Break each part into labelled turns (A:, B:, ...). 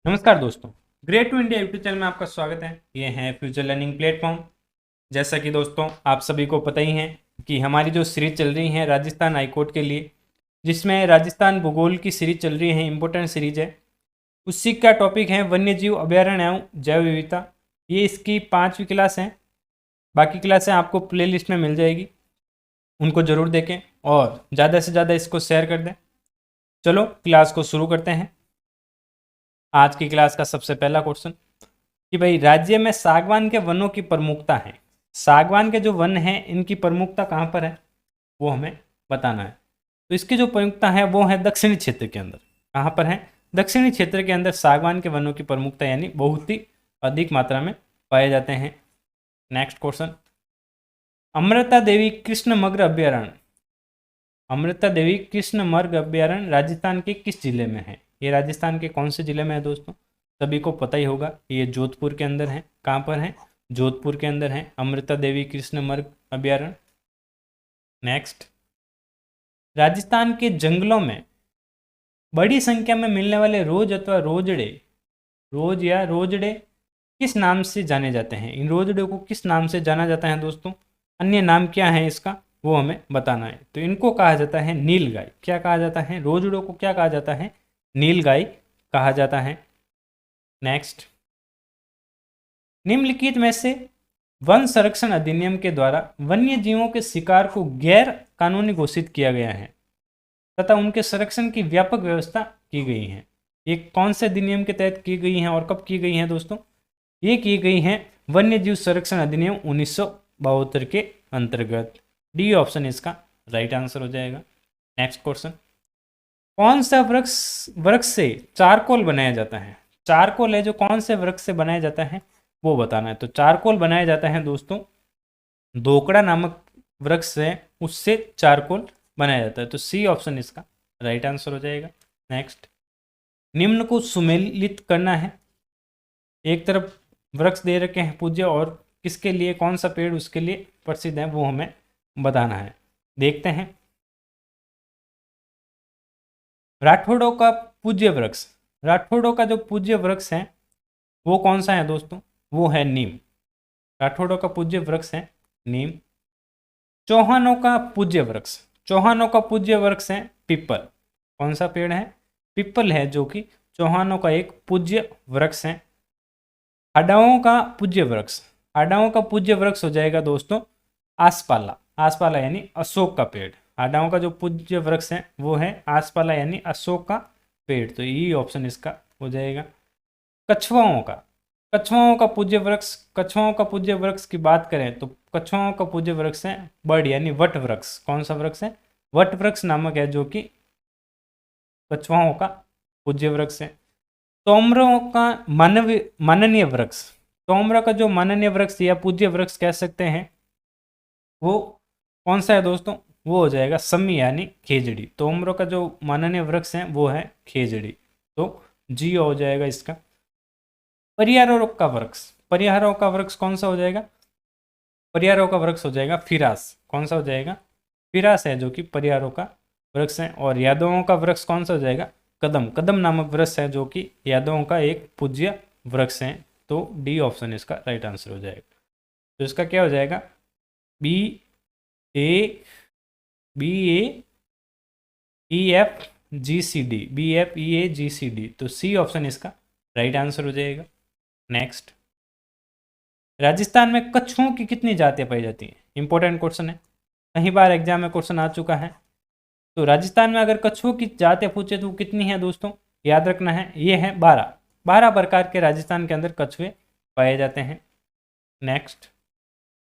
A: नमस्कार दोस्तों, great to India YouTube channel में आपका स्वागत है। ये है फ्यूचर लर्निंग प्लेटफॉर्म। जैसा कि दोस्तों आप सभी को पता ही है कि हमारी जो सीरीज चल रही है राजस्थान हाईकोर्ट के लिए, जिसमें राजस्थान भूगोल की सीरीज चल रही है, इंपॉर्टेंट सीरीज है। उसी का टॉपिक है वन्यजीव अभयारण्य एवं जैव विविधता। ये इसकी 5वीं क्लास है। बाकी क्लासें आपको प्ले लिस्ट में मिल जाएगी, उनको ज़रूर देखें और ज़्यादा से ज़्यादा इसको शेयर कर दें। चलो क्लास को शुरू करते हैं। आज की क्लास का सबसे पहला क्वेश्चन कि भाई राज्य में सागवान के वनों की प्रमुखता है। सागवान के जो वन हैं इनकी प्रमुखता कहाँ पर है वो हमें बताना है। तो इसकी जो प्रमुखता है वो है दक्षिणी क्षेत्र के अंदर। कहाँ पर है? दक्षिणी क्षेत्र के अंदर सागवान के वनों की प्रमुखता यानी बहुत ही अधिक मात्रा में पाए जाते हैं। नेक्स्ट क्वेश्चन, अमृता देवी कृष्ण मग्र अभ्यारण्य। अमृता देवी कृष्ण मर्ग अभ्यारण्य राजस्थान के किस जिले में है? ये राजस्थान के कौन से जिले में है दोस्तों? सभी को पता ही होगा, ये जोधपुर के अंदर है। कहाँ पर है? जोधपुर के अंदर है अमृता देवी कृष्ण मर्ग अभ्यारण्य। नेक्स्ट, राजस्थान के जंगलों में बड़ी संख्या में मिलने वाले रोज अथवा रोजड़े, रोज या रोजड़े किस नाम से जाने जाते हैं? इन रोजड़े को किस नाम से जाना जाता है दोस्तों? अन्य नाम क्या है इसका वो हमें बताना है। तो इनको कहा जाता है नीलगाय। क्या कहा जाता है? रोजड़ों को क्या कहा जाता है? नीलगाय कहा जाता है। नेक्स्ट, निम्नलिखित में से वन संरक्षण अधिनियम के द्वारा वन्य जीवों के शिकार को गैर कानूनी घोषित किया गया है तथा उनके संरक्षण की व्यापक व्यवस्था की गई है। ये कौन से अधिनियम के तहत की गई हैं और कब की गई हैं दोस्तों? ये की गई हैं वन्य जीव संरक्षण अधिनियम 1972 के अंतर्गत। डी ऑप्शन इसका राइट आंसर हो जाएगा। नेक्स्ट क्वेश्चन, कौन सा वृक्ष से चारकोल बनाया जाता है? चारकोल है जो कौन से वृक्ष से बनाया जाता है वो बताना है। तो चारकोल बनाया जाता है दोस्तों दोकड़ा नामक वृक्ष है, उससे चारकोल बनाया जाता है। तो सी ऑप्शन इसका राइट आंसर हो जाएगा। नेक्स्ट, निम्न को सुमेलित करना है। एक तरफ वृक्ष दे रखे हैं पूज्य और किसके लिए, कौन सा पेड़ उसके लिए प्रसिद्ध है वो हमें बताना है। देखते हैं। राठौड़ों का पूज्य वृक्ष, राठौड़ों का जो पूज्य वृक्ष है वो कौन सा है दोस्तों? वो है नीम। राठौड़ों का पूज्य वृक्ष है नीम। चौहानों का पूज्य वृक्ष, चौहानों का पूज्य वृक्ष है पीपल। कौन सा पेड़ है? पीपल है, जो कि चौहानों का एक पूज्य वृक्ष है। हाडाओं का पूज्य वृक्ष, हाडाओं का पूज्य वृक्ष हो जाएगा दोस्तों आसपाला। आसपाला यानी अशोक का पेड़। हाडाओं का जो पूज्य वृक्ष है वो है आसपाला यानी अशोक का पेड़। तो ये ऑप्शन इसका हो जाएगा। कछुआओं का, कछुआओं का पूज्य वृक्ष, कछुआओं का पूज्य वृक्ष की बात करें तो कछुआओं का पूज्य वृक्ष है बड़ यानी वट वृक्ष। कौन सा वृक्ष है? वट वृक्ष नामक है, जो कि कछुआओं का पूज्य वृक्ष है। तोमरों का माननीय वृक्ष, तोमरा का जो माननीय वृक्ष या पूज्य वृक्ष कह सकते हैं वो कौन सा है दोस्तों? वो हो जाएगा समी यानी खेजड़ी। तोमरों का जो माननीय वृक्ष है वो है खेजड़ी। तो जी हो जाएगा इसका। परियारों का वृक्ष, परियारों का वृक्ष कौन सा हो जाएगा? परियारों का वृक्ष हो जाएगा फिरास। कौन सा हो जाएगा? फिरास है जो कि परियारों का वृक्ष है। और यादवों का वृक्ष कौन सा हो जाएगा? कदम। कदम नामक वृक्ष है जो कि यादवों का एक पूज्य वृक्ष है। तो डी ऑप्शन इसका राइट आंसर हो जाएगा। तो इसका क्या हो जाएगा? B A E F G C D, BFEAGCD। तो सी ऑप्शन इसका राइट आंसर हो जाएगा। नेक्स्ट, राजस्थान में कछुओं की कितनी जातियां पाई जाती हैं? इंपॉर्टेंट क्वेश्चन है, कई बार एग्जाम में क्वेश्चन आ चुका है। तो राजस्थान में अगर कछुओं की जातियां पूछे तो कितनी है दोस्तों? याद रखना है, ये है 12 प्रकार के राजस्थान के अंदर कछुए पाए जाते हैं। नेक्स्ट,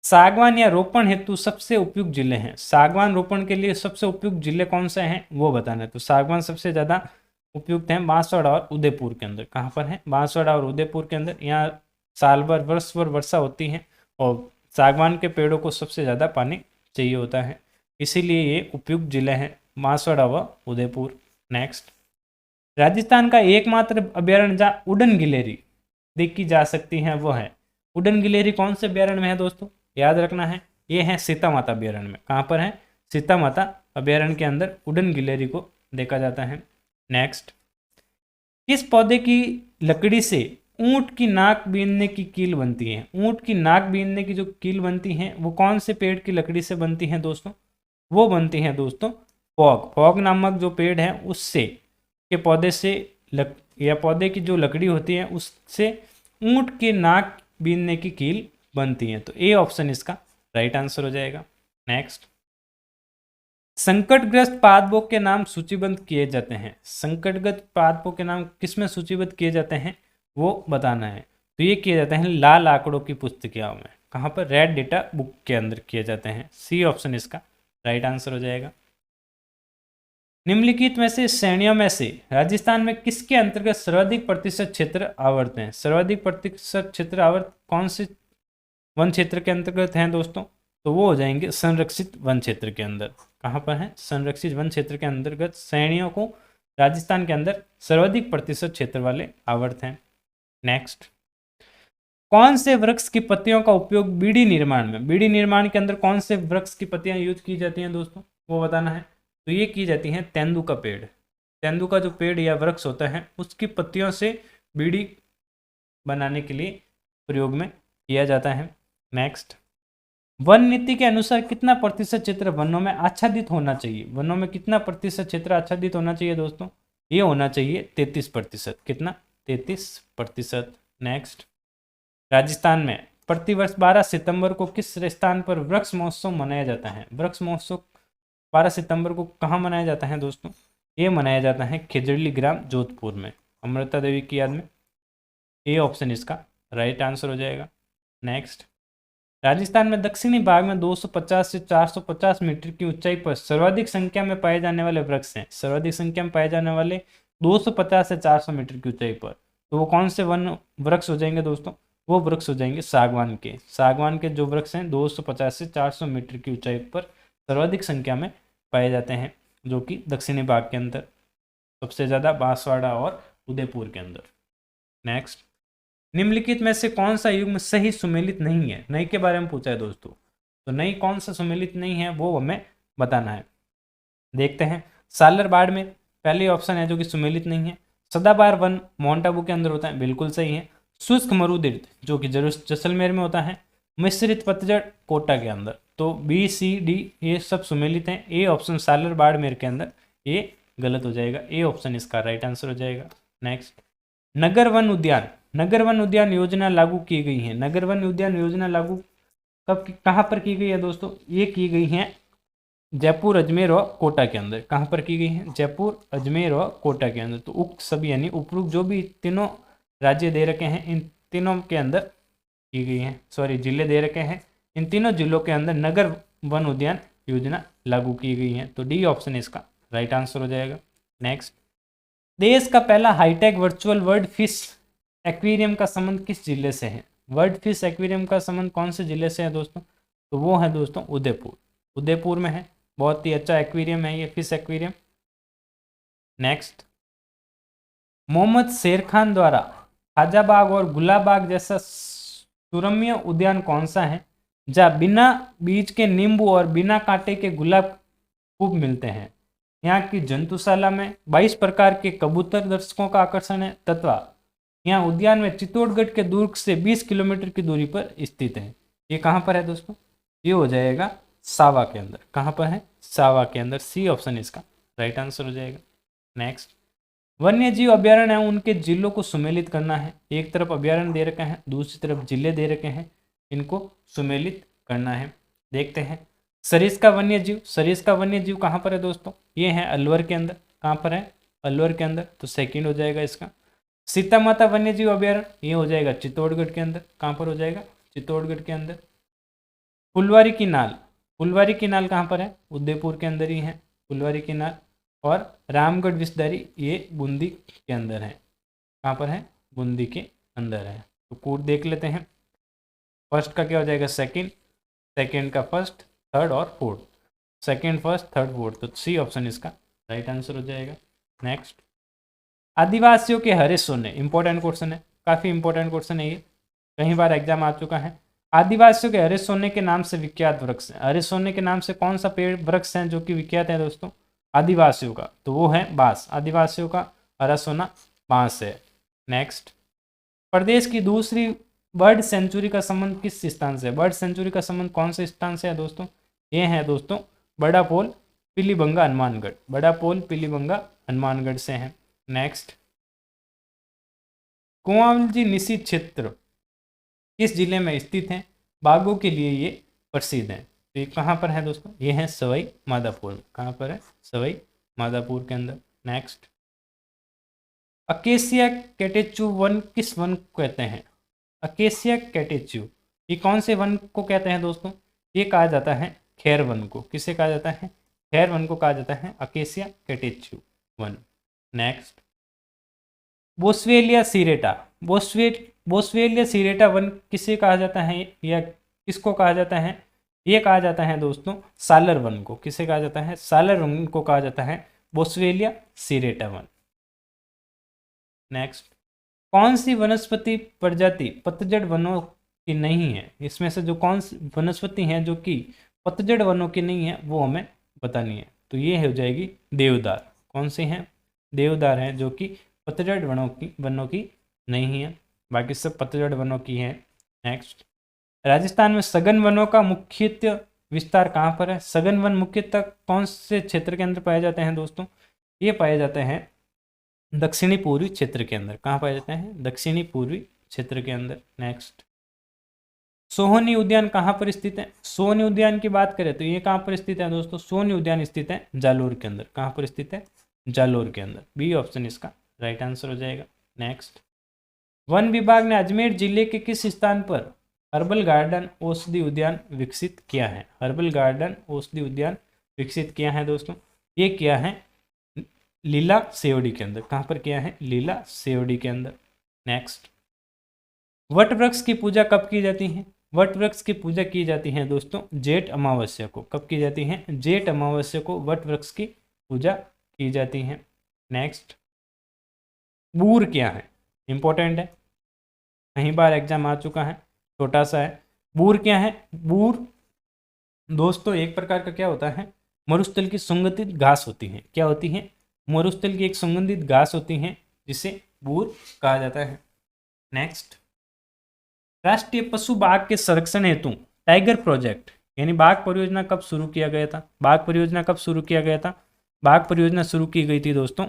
A: सागवान या रोपण हेतु सबसे उपयुक्त जिले हैं। सागवान रोपण के लिए सबसे उपयुक्त जिले कौन से हैं वो बताना है। तो सागवान सबसे ज़्यादा उपयुक्त है बांसवाड़ा और उदयपुर के अंदर। कहाँ पर है? बांसवाड़ा और उदयपुर के अंदर। यहाँ साल भर वर्ष भर वर्षा होती है और सागवान के पेड़ों को सबसे ज़्यादा पानी चाहिए होता है, इसीलिए ये उपयुक्त जिले हैं बांसवाड़ा व उदयपुर। नेक्स्ट, राजस्थान का एकमात्र अभ्यारण्य जहाँ उड़न गिलेरी देखी जा सकती है वो है, उड़न गिलेरी कौन से अभ्यारण्य में है दोस्तों? याद रखना है, ये है सीता माता अभ्यारण्य में। कहाँ पर है? सीता माता अभ्यारण्य के अंदर उड़न गिलेरी को देखा जाता है। नेक्स्ट, किस पौधे की लकड़ी से ऊंट की नाक बीनने की कील बनती है। ऊंट की नाक बीनने की जो कील बनती है वो कौन से पेड़ की लकड़ी से बनती है दोस्तों? वो बनती है दोस्तों फॉग। फॉग नामक जो पेड़ है उससे के पौधे से या पौधे की जो लकड़ी होती है उससे ऊंट की नाक बीनने की कील बनती है। तो ए ऑप्शन इसका राइट आंसर हो जाएगा। नेक्स्ट, संकटग्रस्त पादपों के नाम सूचीबद्ध किए जाते हैं। संकटग्रस्त पादपों के नाम किसमें सूचीबद्ध किए जाते हैं वो बताना है। तो ये किए जाते हैं लाल आंकड़ों की पुस्तिकाओं में। कहाँ पर? रेड डेटा बुक के अंदर किए जाते हैं। सी ऑप्शन इसका राइट आंसर हो जाएगा। निम्नलिखित में से श्रेणियों में से राजस्थान में किसके अंतर्गत सर्वाधिक प्रतिशत क्षेत्र आवर्त हैं? सर्वाधिक प्रतिशत क्षेत्र आवर्त कौन से वन क्षेत्र के अंतर्गत हैं दोस्तों? तो वो हो जाएंगे संरक्षित वन क्षेत्र के अंदर। कहाँ पर है? संरक्षित वन क्षेत्र के अंतर्गत श्रेणियों को राजस्थान के अंदर सर्वाधिक प्रतिशत क्षेत्र वाले आवर्त हैं। नेक्स्ट, कौन से वृक्ष की पत्तियों का उपयोग बीड़ी निर्माण में? बीड़ी निर्माण के अंदर कौन से वृक्ष की पत्तियां यूज की जाती हैं दोस्तों? वो बताना है। तो ये की जाती हैं तेंदू का पेड़। तेंदू का जो पेड़ या वृक्ष होता है उसकी पत्तियों से बीड़ी बनाने के लिए प्रयोग में किया जाता है। नेक्स्ट, वन नीति के अनुसार कितना प्रतिशत क्षेत्र वनों में आच्छादित होना चाहिए? वनों में कितना प्रतिशत क्षेत्र आच्छादित होना चाहिए दोस्तों? ये होना चाहिए 33%। कितना? 33%। नेक्स्ट, राजस्थान में प्रतिवर्ष 12 सितंबर को किस स्थान पर वृक्ष महोत्सव मनाया जाता है? वृक्ष महोत्सव 12 सितंबर को कहाँ मनाया जाता है दोस्तों? ये मनाया जाता है खिजड़ली ग्राम जोधपुर में, अमृता देवी की याद में। ए ऑप्शन इसका राइट आंसर हो जाएगा। नेक्स्ट, राजस्थान में दक्षिणी भाग में 250 से 450 मीटर की ऊंचाई पर सर्वाधिक संख्या में पाए जाने वाले वृक्ष हैं। सर्वाधिक संख्या में पाए जाने वाले 250 से 400 मीटर की ऊंचाई पर, तो वो कौन से वन वृक्ष हो जाएंगे दोस्तों? वो वृक्ष हो जाएंगे सागवान के। सागवान के जो वृक्ष हैं 250 से 400 मीटर की ऊंचाई पर सर्वाधिक संख्या में पाए जाते हैं, जो कि दक्षिणी भाग के अंदर सबसे ज़्यादा बांसवाड़ा और उदयपुर के अंदर। नेक्स्ट, निम्नलिखित में से कौन सा युग्म सही सुमेलित नहीं है? नई के बारे में पूछा है दोस्तों, तो नई कौन सा सुमेलित नहीं है वो हमें बताना है। देखते हैं। सालर बाड़मेर पहली ऑप्शन है जो कि सुमेलित नहीं है। सदाबहार वन माउंट आबू के अंदर होता है, बिल्कुल सही है। शुष्क मरुदिर्द जो कि जैसलमेर में होता है। मिश्रित पतझड़ कोटा के अंदर। तो बी सी डी ये सब सुमेलित हैं। ए ऑप्शन सालर बाड़मेर के अंदर ये गलत हो जाएगा। ए ऑप्शन इसका राइट आंसर हो जाएगा। नेक्स्ट, नगर वन उद्यान। नगर वन उद्यान योजना लागू की गई है। नगर वन उद्यान योजना लागू कब कहाँ पर की गई है दोस्तों? ये की गई है जयपुर, अजमेर और कोटा के अंदर। कहाँ पर की गई है? जयपुर, अजमेर और कोटा के अंदर। तो उक्त सभी यानी उपरोक्त जो भी तीनों राज्य दे रखे हैं इन तीनों के अंदर की गई है, जिले दे रखे हैं, इन तीनों जिलों के अंदर नगर वन उद्यान योजना लागू की गई है। तो डी ऑप्शन इसका राइट आंसर हो जाएगा। नेक्स्ट, देश का पहला hi-tech virtual world fish aquarium का संबंध किस जिले से है? वर्ल्ड फिश एक्वेरियम का संबंध कौन से जिले से है दोस्तों? तो वो है दोस्तों उदयपुर। उदयपुर में है। बहुत ही अच्छा एक्वेरियम है ये फिश एक्वेरियम। नेक्स्ट, मोहम्मद शेर खान द्वारा खाजाबाग और गुलाबाग जैसा सुरम्य उद्यान कौन सा है जहाँ बिना बीज के नींबू और बिना कांटे के गुलाब खूब मिलते हैं? यहाँ की जंतुशाला में 22 प्रकार के कबूतर दर्शकों का आकर्षण है तथा यहाँ उद्यान में चित्तौड़गढ़ के दुर्ग से 20 किलोमीटर की दूरी पर स्थित है। ये कहाँ पर है दोस्तों? ये हो जाएगा सावा के अंदर। कहाँ पर है? सावा के अंदर। सी ऑप्शन इसका राइट आंसर हो जाएगा। नेक्स्ट, वन्य जीव अभ्यारण्य है उनके जिलों को सुमेलित करना है। एक तरफ अभ्यारण्य दे रखे हैं, दूसरी तरफ जिले दे रखे हैं, इनको सुमेलित करना है। देखते हैं। सरिस्का वन्य जीव। सरिस्का वन्य जीव कहाँ पर है दोस्तों? ये है अलवर के अंदर। कहाँ पर है? अलवर के अंदर। तो सेकंड हो जाएगा इसका। सीता माता वन्य जीव अभ्यारण्य ये हो जाएगा चित्तौड़गढ़ के अंदर। कहाँ पर हो जाएगा? चित्तौड़गढ़ के अंदर। फुलवारी की नाल। फुलवारी की नाल कहाँ पर है? उदयपुर के अंदर ही है फुलवारी की नाल। और रामगढ़ विषधारी ये बूंदी के अंदर है। कहाँ पर है? बूंदी के अंदर है। तो कोड देख लेते हैं। फर्स्ट का क्या हो जाएगा? सेकंड, सेकंड का फर्स्ट, थर्ड और fourth. Second, first, third, fourth. तो सी ऑप्शन इसका राइट आंसर हो जाएगा। नेक्स्ट, आदिवासियों के हरे सोने। इंपॉर्टेंट क्वेश्चन है, काफ़ी इंपॉर्टेंट क्वेश्चन है ये, कई बार एग्जाम आ चुका है। आदिवासियों के हरे सोने के नाम से विख्यात वृक्ष है। हरे सोने के नाम से कौन सा पेड़ वृक्ष है जो कि विख्यात है दोस्तों आदिवासियों का? तो वो है बांस। आदिवासियों का हरा सोना बांस है। नेक्स्ट, प्रदेश की दूसरी बर्ड सेंचुरी का संबंध किस स्थान से? बर्ड सेंचुरी का संबंध कौन से स्थान से है दोस्तों? ये है दोस्तों बड़ा पोल पीलीबंगा हनुमानगढ़, बड़ा पोल पीलीबंगा हनुमानगढ़ से है। नेक्स्ट, कुंवालजी निशी क्षेत्र किस जिले में स्थित है? बाघों के लिए ये प्रसिद्ध है। तो ये कहाँ पर है दोस्तों? ये है सवाई माधोपुर। कहाँ पर है? सवाई माधोपुर के अंदर। नेक्स्ट, अकेसिया कैटेचू वन किस वन को कहते हैं? अकेसिया कैटेचू ये कौन से वन को कहते हैं दोस्तों? ये कहा जाता है खैर वन को। किसे कहा जाता है? खैर वन को कहा जाता है अकेसिया कैटेचू वन। Next, Boswellia serrata, Boswellia serrata वन किसे कहा जाता है या किसको कहा जाता है? ये कहा जाता है दोस्तों सालर वन को। किसे कहा जाता है? सालर वन को कहा जाता है बोस्वेलिया सीरेटा वन। नेक्स्ट, कौन सी वनस्पति प्रजाति पतझड़ वनों की नहीं है? इसमें से जो कौन सी वनस्पति है जो कि पतझड़ वनों की नहीं है वो हमें बतानी है। तो ये हो जाएगी देवदार। कौन सी है? देवदार है जो कि पतझड़ वनों की नहीं है, बाकी सब पतझड़ वनों की है। नेक्स्ट, राजस्थान में सघन वनों का मुख्यतः विस्तार कहाँ पर है? सघन वन मुख्यतः कौन से क्षेत्र के अंदर पाए जाते हैं दोस्तों? ये पाए जाते हैं दक्षिणी पूर्वी क्षेत्र के अंदर। कहाँ पाए जाते हैं? दक्षिणी पूर्वी क्षेत्र के अंदर। नेक्स्ट, सोहनी उद्यान कहाँ पर स्थित है? सोहनी उद्यान की बात करें तो ये कहाँ पर स्थित है दोस्तों? सोहनी उद्यान स्थित है जालोर के अंदर। कहाँ पर स्थित है? जालोर के अंदर। बी ऑप्शन इसका राइट आंसर हो जाएगा। नेक्स्ट, वन विभाग ने अजमेर जिले के किस स्थान पर हर्बल गार्डन औषधि उद्यान विकसित किया है? हर्बल गार्डन औषधि उद्यान विकसित किया है दोस्तों, ये किया है लीला सेवड़ी के अंदर। कहाँ पर किया है? लीला सेवड़ी के अंदर। नेक्स्ट, वट वृक्ष की पूजा कब की जाती है? वट वृक्ष की पूजा की जाती है दोस्तों जेठ अमावस्या को। कब की जाती है? जेठ अमावस्या को वट वृक्ष की पूजा की जाती है। नेक्स्ट, बूर क्या है? इंपॉर्टेंट है, कहीं बार एग्जाम आ चुका है, छोटा सा है। बूर क्या है? बूर दोस्तों एक प्रकार का क्या होता है? मरुस्थल की सुगंधित घास होती है। क्या होती है? मरुस्थल की एक सुगंधित घास होती है जिसे बूर कहा जाता है। नेक्स्ट, राष्ट्रीय पशु बाघ के संरक्षण हेतु टाइगर प्रोजेक्ट यानी बाघ परियोजना कब शुरू किया गया था? बाघ परियोजना कब शुरू किया गया था? बाघ परियोजना शुरू की गई थी दोस्तों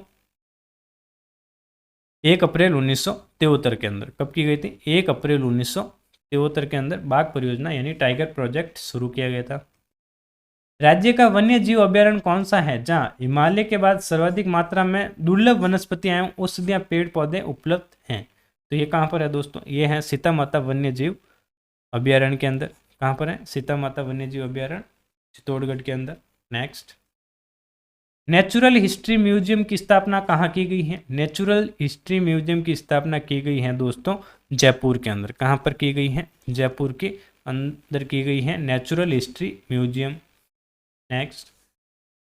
A: 1 अप्रैल 1973 के अंदर। कब की गई थी? 1 अप्रैल 1973 के अंदर बाघ परियोजना यानी टाइगर प्रोजेक्ट शुरू किया गया था। राज्य का वन्य जीव अभ्यारण्य कौन सा है जहां हिमालय के बाद सर्वाधिक मात्रा में दुर्लभ वनस्पतियां एवं औषधियां पेड़ पौधे उपलब्ध हैं? तो ये कहाँ पर है दोस्तों? ये है सीता माता वन्य जीव अभ्यारण्य के अंदर। कहाँ पर है? सीता माता वन्य जीव अभ्यारण्य चित्तौड़गढ़ के अंदर। नेक्स्ट, नेचुरल हिस्ट्री म्यूजियम की स्थापना कहाँ की गई है? नेचुरल हिस्ट्री म्यूजियम की स्थापना की गई है दोस्तों जयपुर के अंदर। कहाँ पर की गई है? जयपुर के अंदर की गई है नेचुरल हिस्ट्री म्यूजियम। नेक्स्ट,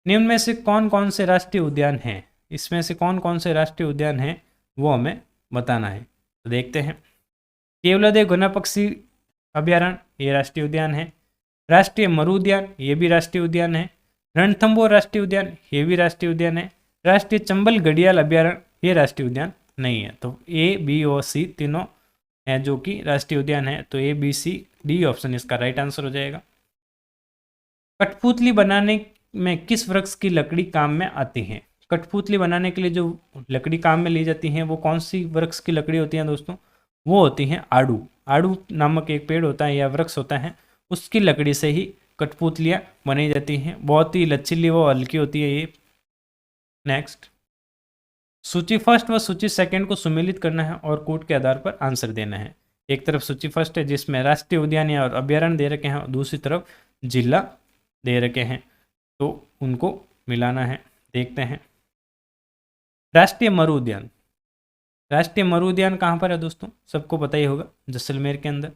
A: निम्न में से कौन कौन से राष्ट्रीय उद्यान हैं? इसमें से कौन कौन से राष्ट्रीय उद्यान हैं वो हमें बताना है। तो देखते हैं। केवलादेव घना पक्षी अभ्यारण्य ये राष्ट्रीय उद्यान है। राष्ट्रीय मरु उद्यान ये भी राष्ट्रीय उद्यान है। रणथंभौर राष्ट्रीय उद्यान ये भी राष्ट्रीय उद्यान है। राष्ट्रीय चंबल घड़ियाल अभ्यारण्य ये राष्ट्रीय उद्यान नहीं है। तो ए, बी और सी तीनों हैं जो कि राष्ट्रीय उद्यान है। तो ए, बी, सी, डी ऑप्शन इसका राइट आंसर हो जाएगा। कठपुतली बनाने में किस वृक्ष की लकड़ी काम में आती है? कठपुतली बनाने के लिए जो लकड़ी काम में ली जाती है वो कौन सी वृक्ष की लकड़ी होती है दोस्तों? वो होती है आड़ू। आड़ू नामक एक पेड़ होता है या वृक्ष होता है, उसकी लकड़ी से ही कठपुतलियाँ बनाई जाती हैं। बहुत ही लचीली व हल्की होती है ये। नेक्स्ट, सूची फर्स्ट व सूची सेकंड को सुमेलित करना है और कोड के आधार पर आंसर देना है। एक तरफ सूची फर्स्ट है जिसमें राष्ट्रीय उद्यान या और अभ्यारण्य दे रखे हैं और दूसरी तरफ जिला दे रखे हैं, तो उनको मिलाना है। देखते हैं। राष्ट्रीय मरु उद्यान, राष्ट्रीय मरु उद्यान कहाँ पर है दोस्तों? सबको पता ही होगा, जैसलमेर के अंदर।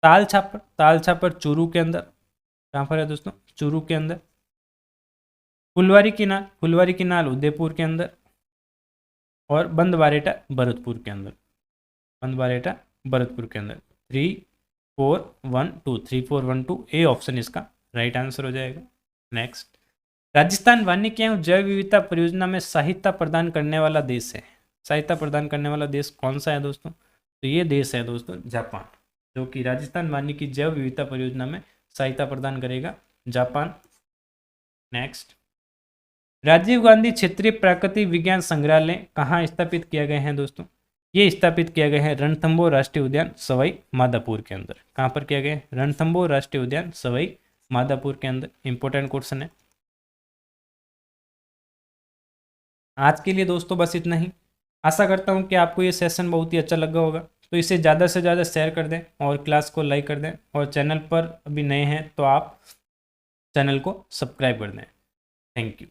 A: ताल छापर, ताल छापर चूरू के अंदर। कहाँ पर है दोस्तों? चूरू के अंदर। फुलवारी किनाल, फुलवारी किनाल उदयपुर के अंदर। और बंदबारेटा भरतपुर के अंदर। बंदबारेटा भरतपुर के अंदर। 3, 4, 1, 2 3, 4, 1, 2 ए ऑप्शन इसका राइट आंसर हो जाएगा। नेक्स्ट, राजस्थान वानिकी एवं जैव विविधता परियोजना में सहायता प्रदान करने वाला देश है। सहायता प्रदान करने वाला देश कौन सा है दोस्तों? तो ये देश है दोस्तों जापान, जो कि राजस्थान वानिकी जैव विविधता परियोजना में सहायता प्रदान करेगा, जापान। नेक्स्ट, राजीव गांधी क्षेत्रीय प्राकृतिक विज्ञान संग्रहालय कहाँ स्थापित किया गया है दोस्तों? ये स्थापित किया गया है रणथंबोर राष्ट्रीय उद्यान सवाई माधोपुर के अंदर। कहाँ पर किया गया है? रणथंबोर राष्ट्रीय उद्यान सवाई माधोपुर के अंदर। इंपॉर्टेंट क्वेश्चन है। आज के लिए दोस्तों बस इतना ही। आशा करता हूँ कि आपको ये सेशन बहुत ही अच्छा लगा होगा, तो इसे ज़्यादा से ज़्यादा शेयर कर दें और क्लास को लाइक कर दें, और चैनल पर अभी नए हैं तो आप चैनल को सब्सक्राइब कर दें। Thank you.